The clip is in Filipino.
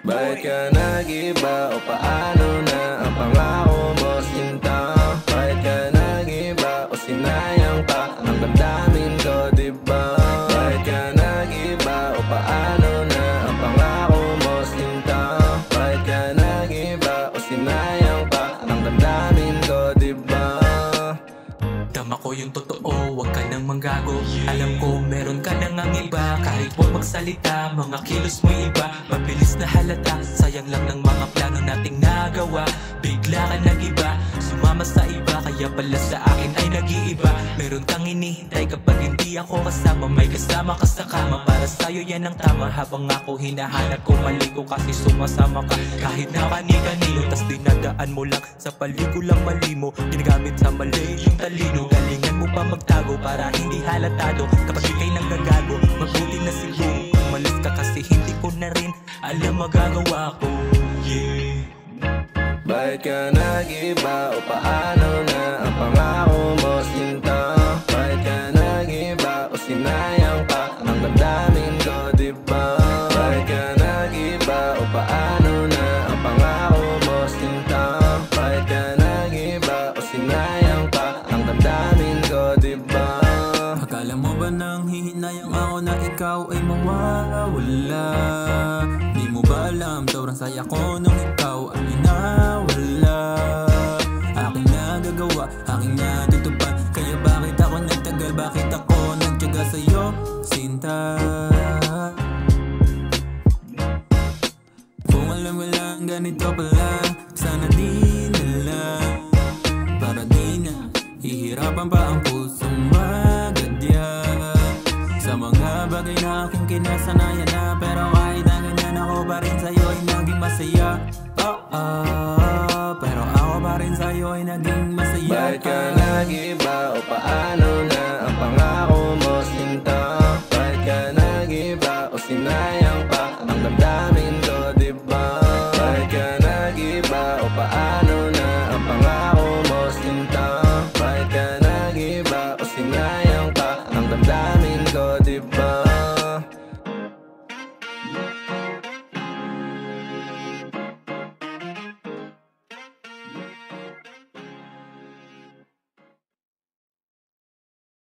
Bakit ka nag-iba o paano na ang pangako mo sinta? Bakit ka nag-iba o sinayang pa ang damdamin ko, diba? Bakit ka nag-iba o paano na ang pangako mo sinta? Bakit ka nag-iba o sinayang pa ang damdamin ko, diba? Tama ko yung totoo, wag ka nang manggago. Alam ko meron ka nang ang iba. Kahit huwag magsalita, mga kilos mo iba. Mabilis na halata, sayang lang ng mga plano nating nagawa. Bigla ka nag-iba, sumama sa iba. Kaya pala sa akin ay nag-iiba. Meron kang inihintay kapag hindi ako kasama. May kasama ka sa kama, para sa'yo yan ang tama. Habang ako hinahanap ko maligo kasi sumasama ka. Kahit na kani-kanino, tas dinadaan mo lang sa paligo lang malimo. Ginagamit sa mali yung talino. Galingan mo pa magtago para hindi halatado. Kapag ikay nanggagago, mabuti na siguro umalis ka kasi hindi ko na rin alam magagawa ko. Yeah. Bakit ka nag-iba o paano na ang pangako mo sinta? Bakit ka nag-iba o sinayang pa ang damdamin ko, diba? Bakit ka nag-iba o paano na ang pangako mo sinta? Bakit ka nag-iba o sinayang pa ang damdamin ko, diba? Akala mo ba nang hihinayang ako na ikaw ay mawawala? Di mo ba alam, sobrang saya ko nung ikaw ay nawala. Aking nagagawa, aking natutupad. Kaya bakit ako nagtagal, bakit ako nagtyaga sa'yo, sinta? Kung alam mo lang ganito pala, sana di na lang. Para di na hihirapan pa ang pusong magadya sa mga bagay na aking kinasanayan na. Pero kahit na ganyan, ako pa rin sa'yo ay naging masaya. Pero ako pa rin sa'yo ay naging masaya. Bakit ka nag-iba o paano na ang pangako mo sinta? Bakit ka nag-iba o sinayang pa ang damdamin ko, diba? Bakit ka nag-iba o paano na ang pangako mo sinta? Bakit ka nag-iba o sinayang pa ang damdamin ko,